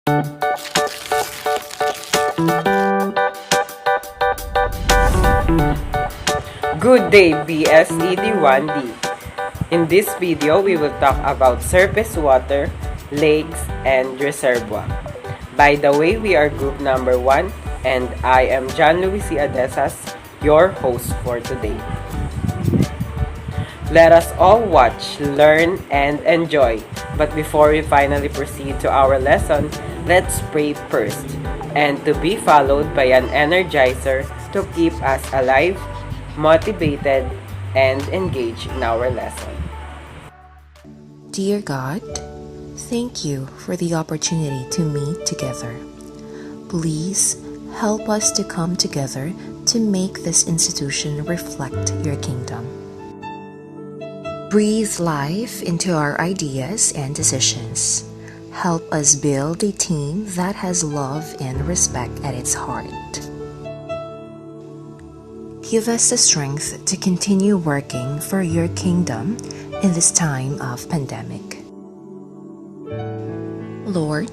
Good day, BSED1D. In this video, we will talk about surface water, lakes, and reservoir. By the way, we are group number 1, and I am Louie C. Adesas, your host for today. Let us all watch, learn, and enjoy. But before we finally proceed to our lesson, let's pray first, and to be followed by an energizer to keep us alive, motivated, and engaged in our lesson. Dear God, thank you for the opportunity to meet together. Please help us to come together to make this institution reflect your kingdom. Breathe life into our ideas and decisions. Help us build a team that has love and respect at its heart. Give us the strength to continue working for your kingdom in this time of pandemic. Lord,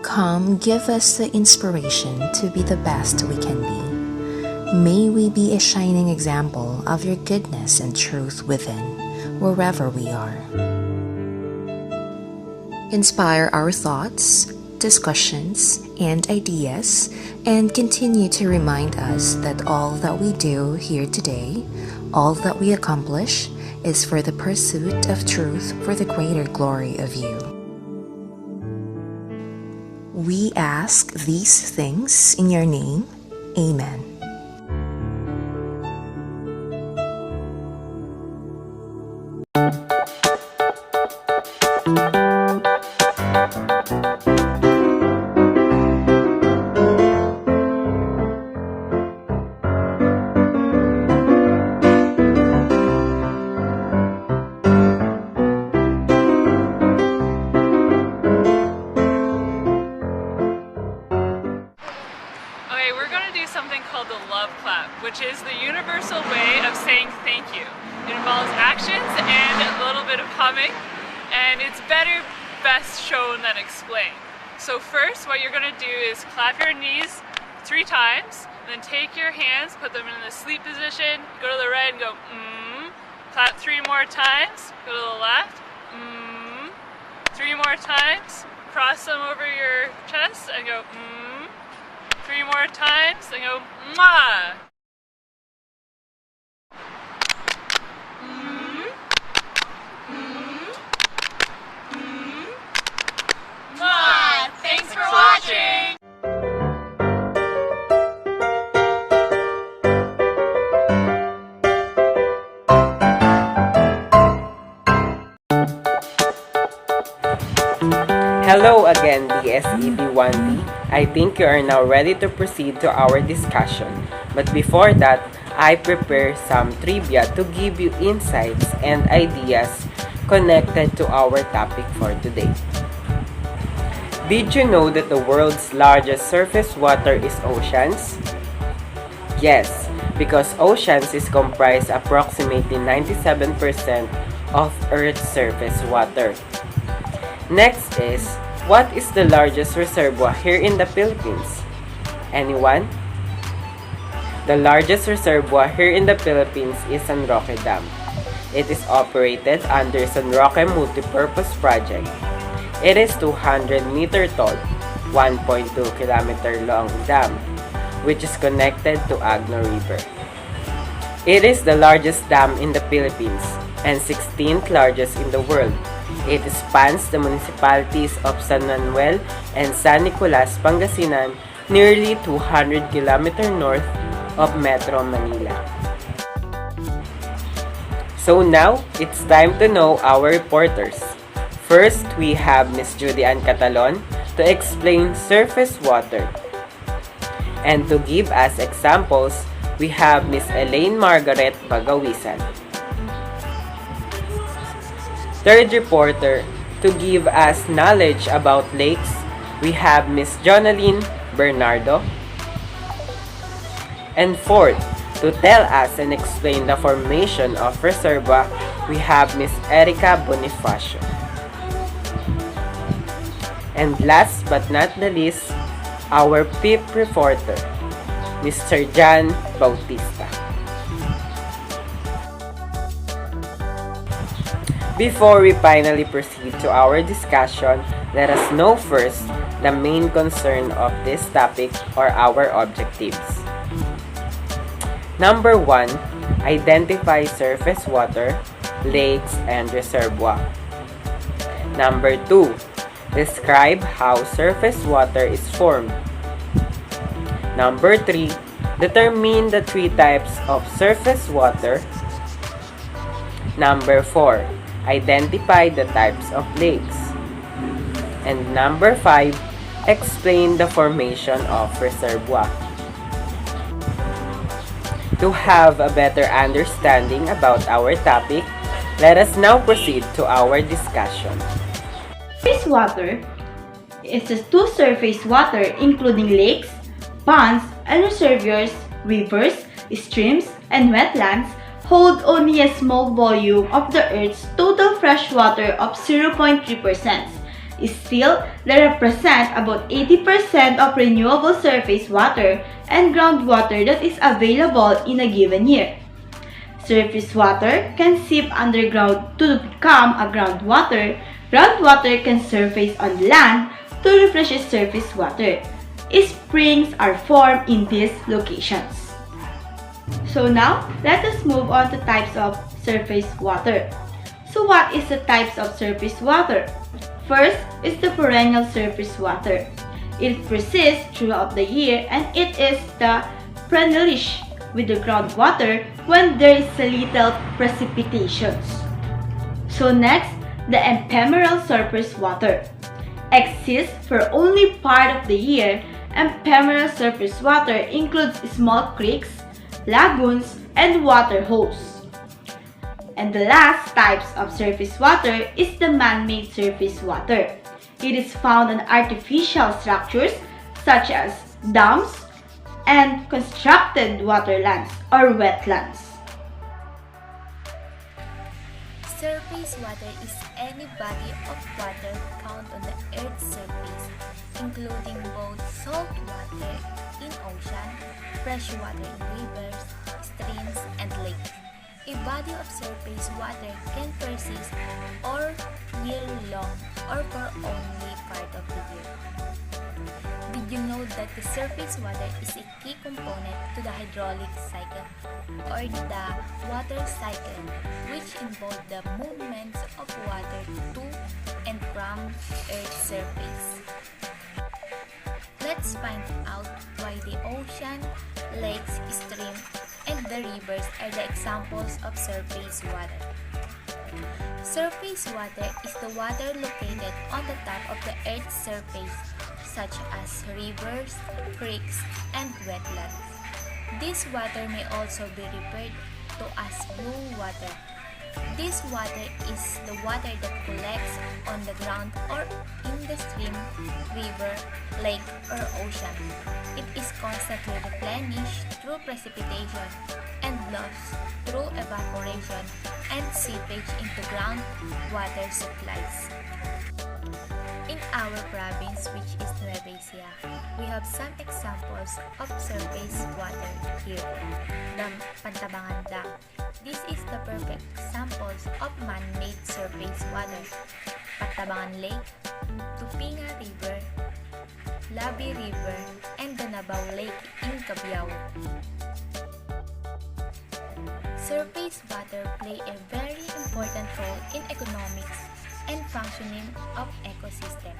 come give us the inspiration to be the best we can be. May we be a shining example of your goodness and truth within, wherever we are. Inspire our thoughts, discussions, and ideas, and continue to remind us that all that we do here today, all that we accomplish, is for the pursuit of truth for the greater glory of you. We ask these things in your name. Amen. Which is the universal way of saying thank you. It involves actions and a little bit of humming, and it's best shown than explained. So first, what you're going to do is clap your knees 3 times, then take your hands, put them in the sleep position, go to the right and go clap 3 more times, go to the left, 3 more times, cross them over your chest and go 3 more times and go mwah. Thanks for watching! Hello again, BSED1D. I think you are now ready to proceed to our discussion. But before that, I prepare some trivia to give you insights and ideas connected to our topic for today. Did you know that the world's largest surface water is oceans? Yes, because oceans is comprised approximately 97% of Earth's surface water. Next is, what is the largest reservoir here in the Philippines? Anyone? The largest reservoir here in the Philippines is San Roque Dam. It is operated under San Roque Multipurpose Project. It is 200-meter tall, 1.2 kilometer long dam, which is connected to Agno River. It is the largest dam in the Philippines and 16th largest in the world. It spans the municipalities of San Manuel and San Nicolas, Pangasinan, nearly 200 kilometers north of Metro Manila. So now, it's time to know our reporters. First, we have Miss Judy Ann Catalon to explain surface water. And to give us examples, we have Miss Ellaine Margareth Bagaoisan. Third reporter, to give us knowledge about lakes, we have Miss Jonalyn Bernardo. And fourth, to tell us and explain the formation of reservoir, we have Miss Ericka Bonifacio. And last but not the least, our PIP reporter, Mr. John Bautista. Before we finally proceed to our discussion, let us know first the main concern of this topic or our objectives. Number 1, identify surface water, lakes, and reservoir. Number 2, describe how surface water is formed. Number 3, determine the 3 types of surface water. Number 4, identify the types of lakes. And number 5, explain the formation of reservoir. To have a better understanding about our topic, let us now proceed to our discussion. Surface water is the two surface water including lakes, ponds, and reservoirs, rivers, streams, and wetlands hold only a small volume of the Earth's total fresh water of 0.3%. Still, they represent about 80% of renewable surface water and groundwater that is available in a given year. Surface water can seep underground to become a groundwater. Groundwater can surface on land to refresh surface water. Springs are formed in these locations. So now, let us move on to types of surface water. So what is the types of surface water? First is the perennial surface water. It persists throughout the year and it is the perennialish with the groundwater when there is a little precipitations. So next, the ephemeral surface water exists for only part of the year. Ephemeral surface water includes small creeks, lagoons, and water holes. And the last types of surface water is the man-made surface water. It is found in artificial structures such as dams and constructed waterlands or wetlands. Surface water is any body of water found on the Earth's surface, including both salt water in ocean, fresh water in rivers, streams, and lakes. A body of surface water can persist all year long or for only part of the year. Did you know that the surface water is a key component to the hydraulic cycle or the water cycle, which involve the movements of water to and from Earth's surface? Let's find out why the ocean, lakes, streams, and the rivers are the examples of surface water. Surface water is the water located on the top of the Earth's surface, such as rivers, creeks, and wetlands. This water may also be referred to as blue water. This water is the water that collects on the ground or in the stream, river, lake, or ocean. It is constantly replenished through precipitation and lost through evaporation and seepage into groundwater supplies. In our province, which is Nueva Ecija, we have some examples of surface water here. The Pantabangan Dam. This is the perfect examples of man-made surface water. Pantabangan Lake, Tupinga River, Labi River, and the Nabao Lake in Cabiao. Surface water play a very important role in economics and functioning of ecosystem.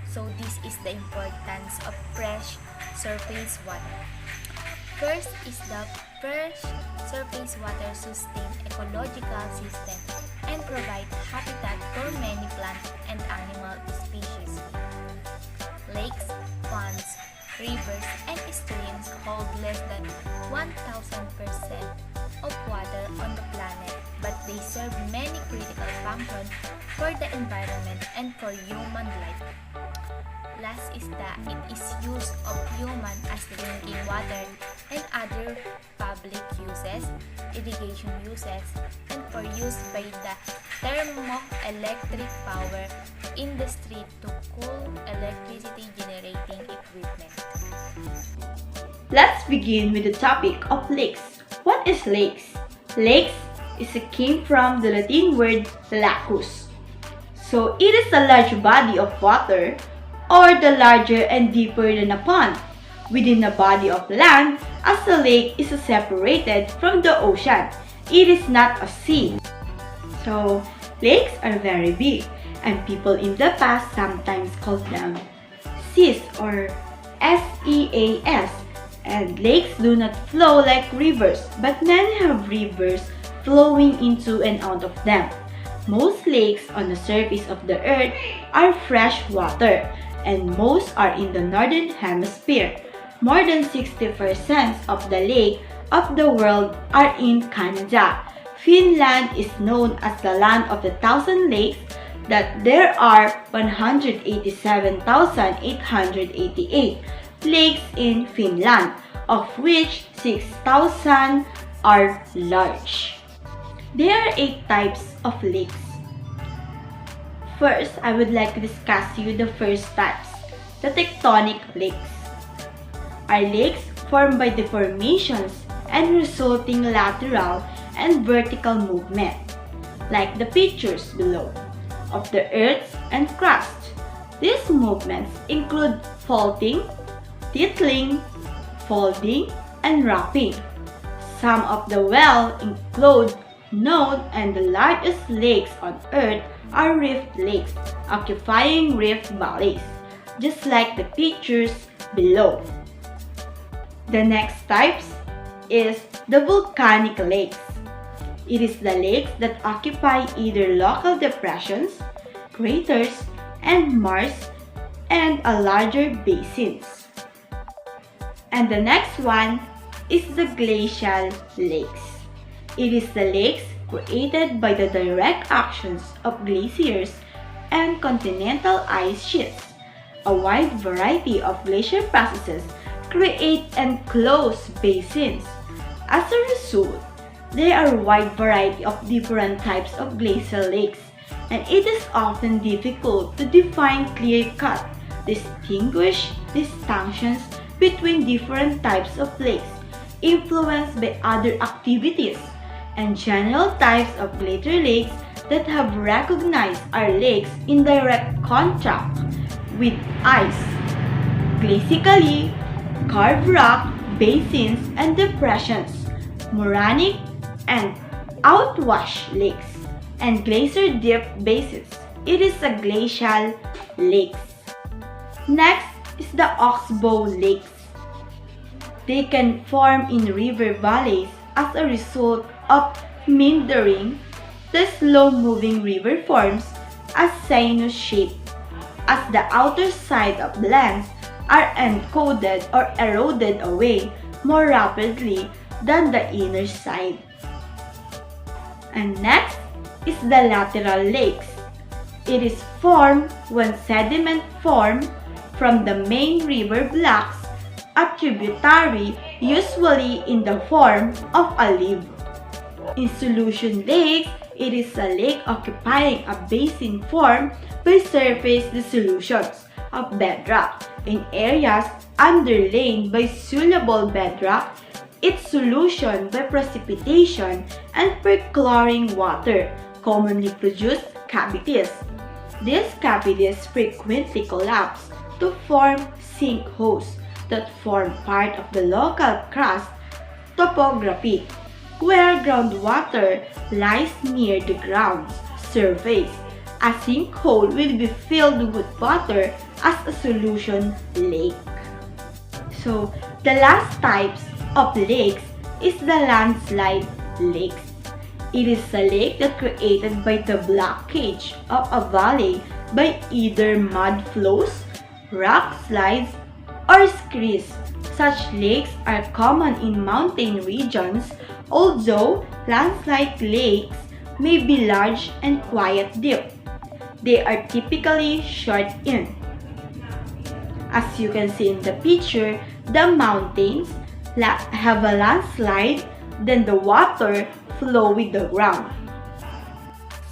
So this is the importance of fresh surface water. First is the fresh surface water sustain ecological system and provide habitat for many plant and animal species. Lakes, ponds, rivers, and streams hold less than 1,000% of water on the planet, but they serve many critical functions for the environment and for human life. last is that it is used of human as drinking water and other public uses, irrigation uses, and for use by the thermoelectric power industry to cool electricity generating equipment. Let's begin with the topic of lakes. What is lakes? Lakes came from the Latin word lacus. So it is a large body of water, or the larger and deeper than a pond, within a body of land, as a lake is separated from the ocean. It is not a sea. So lakes are very big, and people in the past sometimes called them seas or SEAS. And lakes do not flow like rivers, but many have rivers flowing into and out of them. Most lakes on the surface of the earth are fresh water, and most are in the northern hemisphere. More than 60% of the lakes of the world are in Canada. Finland is known as the land of the thousand lakes, that there are 187,888 lakes in Finland, of which 6,000 are large. There are 8 types of lakes. First, I would like to discuss you the first types, the tectonic lakes. Are lakes formed by deformations and resulting lateral and vertical movement, like the pictures below, of the earth and crust. These movements include faulting, tittling, folding, and wrapping. Some of the well-enclosed known and the largest lakes on earth are rift lakes, occupying rift valleys, just like the pictures below. The next types is the volcanic lakes. It is the lakes that occupy either local depressions, craters, and marshes, and a larger basins. And the next one is the glacial lakes. It is the lakes created by the direct actions of glaciers and continental ice sheets. A wide variety of glacier processes create enclosed basins. As a result, there are a wide variety of different types of glacial lakes, and it is often difficult to define clear-cut, distinctions between different types of lakes influenced by other activities, and general types of glacier lakes that have recognized are lakes in direct contact with ice, glacially carved rock basins and depressions, morainic and outwash lakes, and glacier dip basins. It is a glacial lakes. Next is the oxbow lakes. They can form in river valleys as a result of meandering. The slow-moving river forms a sinus shape as the outer side of lands are encoded or eroded away more rapidly than the inner side. And next is the lateral lakes. It is formed when sediment formed from the main river blocks a tributary, usually in the form of a leaf. In solution lakes, it is a lake occupying a basin formed by surface dissolutions of bedrock in areas underlain by soluble bedrock, its solution by precipitation and perchlorine water commonly produce cavities. These cavities frequently collapse to form sinkholes that form part of the local crust topography, where groundwater lies near the ground's surface. A sinkhole will be filled with water as a solution lake. So, the last types of lakes is the landslide lakes. It is a lake that created by the blockage of a valley by either mud flows, rock slides, or screes. Such lakes are common in mountain regions, although landslide lakes may be large and quiet deep. They are typically short in. As you can see in the picture, the mountains have a landslide, then the water flow with the ground.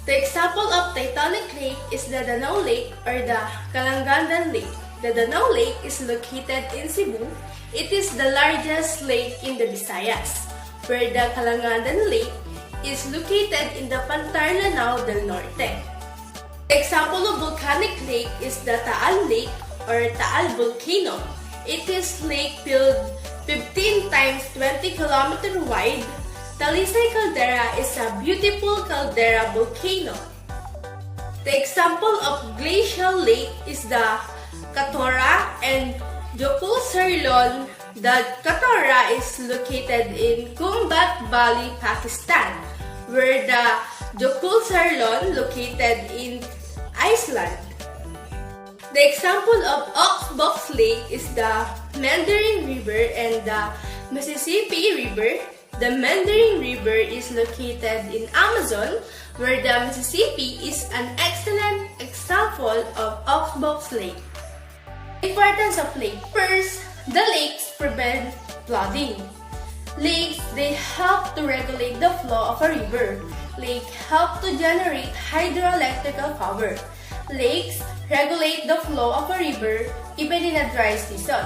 The example of Titanic Lake is the Danau Lake or the Kalangandan Lake. The Danau Lake is located in Cebu. It is the largest lake in the Visayas, where the Kalangandan Lake is located in the Pantarlanao del Norte. The example of volcanic lake is the Taal Lake or Taal Volcano. It is lake filled 15 times 20 km wide. Talisay Caldera is a beautiful caldera volcano. The example of glacial lake is the Katora and Jokul Sirlon. The Katora is located in Kumbat Valley, Pakistan, where the Jokul Sirlon located in Iceland. The example of Oxbox Lake is the Mandarin River and the Mississippi River. The Mandarin River is located in Amazon, where the Mississippi is an excellent example of Oxbox Lake. Importance of lake. First, the lakes prevent flooding. Lakes, they help to regulate the flow of a river. Lakes help to generate hydroelectrical power. Lakes regulate the flow of a river even in a dry season.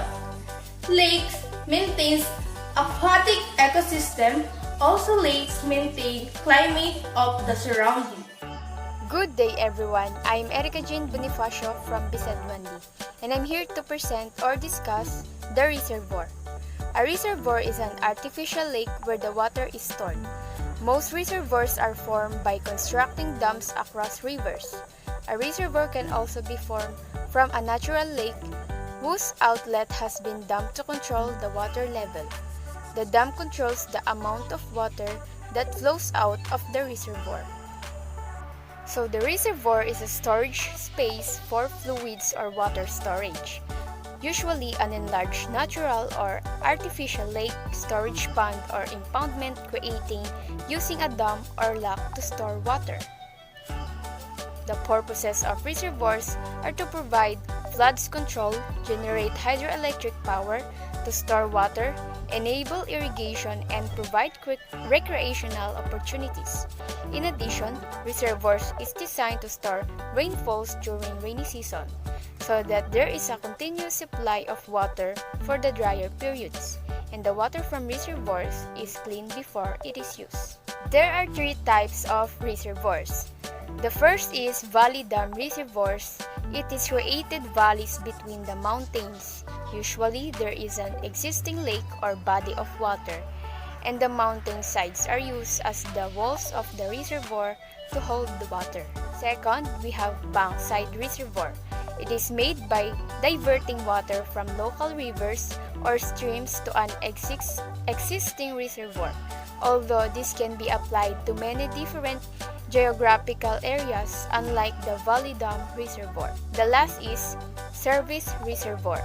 Lakes maintains aquatic ecosystem. Also, lakes maintain climate of the surrounding. Good day everyone, I'm Ericka Bonifacio from Bisadwandi, and I'm here to present or discuss the reservoir. A reservoir is an artificial lake where the water is stored. Most reservoirs are formed by constructing dams across rivers. A reservoir can also be formed from a natural lake whose outlet has been dammed to control the water level. The dam controls the amount of water that flows out of the reservoir. So the reservoir is a storage space for fluids or water storage. Usually an enlarged natural or artificial lake, storage pond, or impoundment creating using a dam or lock to store water. The purposes of reservoirs are to provide floods control, generate hydroelectric power, to store water, enable irrigation, and provide quick recreational opportunities. In addition, reservoirs is designed to store rainfalls during rainy season so that there is a continuous supply of water for the drier periods, and the water from reservoirs is clean before it is used. There are three types of reservoirs. The first is valley dam reservoirs. It is created valleys between the mountains. Usually, there is an existing lake or body of water, and the mountain sides are used as the walls of the reservoir to hold the water. Second, we have bankside reservoir. It is made by diverting water from local rivers or streams to an existing reservoir, although this can be applied to many different geographical areas, unlike the valley dam reservoir. The last is service reservoir.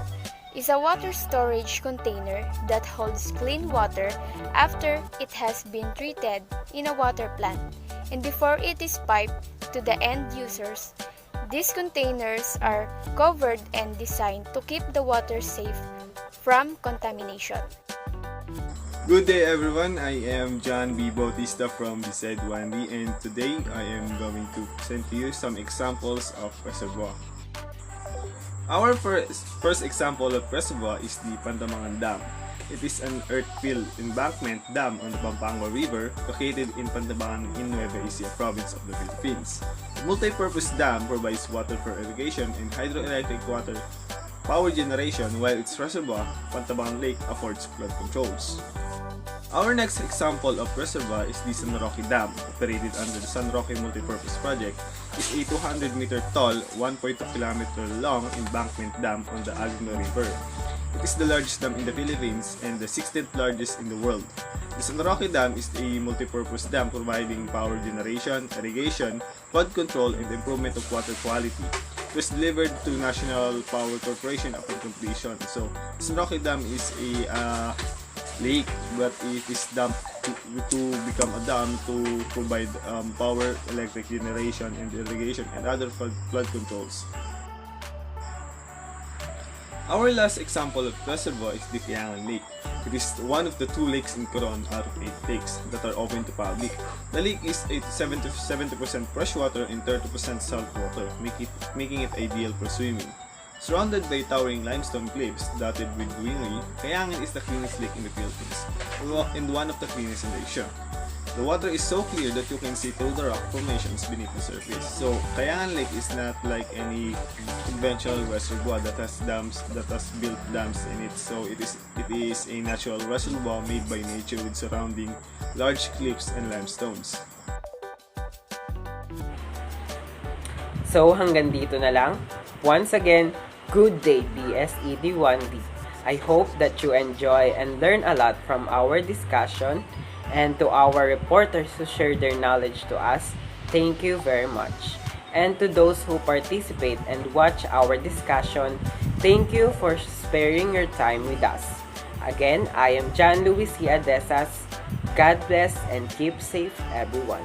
Is a water storage container that holds clean water after it has been treated in a water plant and before it is piped to the end users. These containers are covered and designed to keep the water safe from contamination. Good day everyone, I am John B. Bautista from Bisadwandi, and today I am going to present to you some examples of reservoir. Our first example of reservoir is the Pantabangan Dam. It is an earth-filled embankment dam on the Pampanga River located in Pantabangan in Nueva Ecija province of the Philippines. The multi-purpose dam provides water for irrigation and hydroelectric water power generation, while its reservoir, Pantabangan Lake, affords flood controls. Our next example of reservoir is the San Roque Dam, operated under the San Roque Multipurpose Project. It's a 200-meter tall, 1.2 km long embankment dam on the Agno River. It is the largest dam in the Philippines and the 16th largest in the world. The San Roque Dam is a multipurpose dam providing power generation, irrigation, flood control, and improvement of water quality. It was delivered to National Power Corporation upon completion. So, San Roque Dam is a lake, but it is damped to become a dam to provide power, electric generation, and irrigation and other flood controls. Our last example of reservoir is the Kayangan Lake. It is one of the two lakes in Coron out of 8 lakes that are open to public. The lake is 70% freshwater and 30% saltwater, making it ideal for swimming. Surrounded by towering limestone cliffs dotted with greenery, Kayangan is the cleanest lake in the Philippines and one of the cleanest in Asia. The water is so clear that you can see through the rock formations beneath the surface. So, Kayangan Lake is not like any conventional reservoir that has built dams in it. So, it is a natural reservoir made by nature with surrounding large cliffs and limestones. So, hanggang dito na lang. Once again, good day BSED1D. I hope that you enjoy and learn a lot from our discussion. And to our reporters who share their knowledge to us, thank you very much. And to those who participate and watch our discussion, thank you for sparing your time with us. Again, I am Louie C. Adesas. God bless and keep safe, everyone.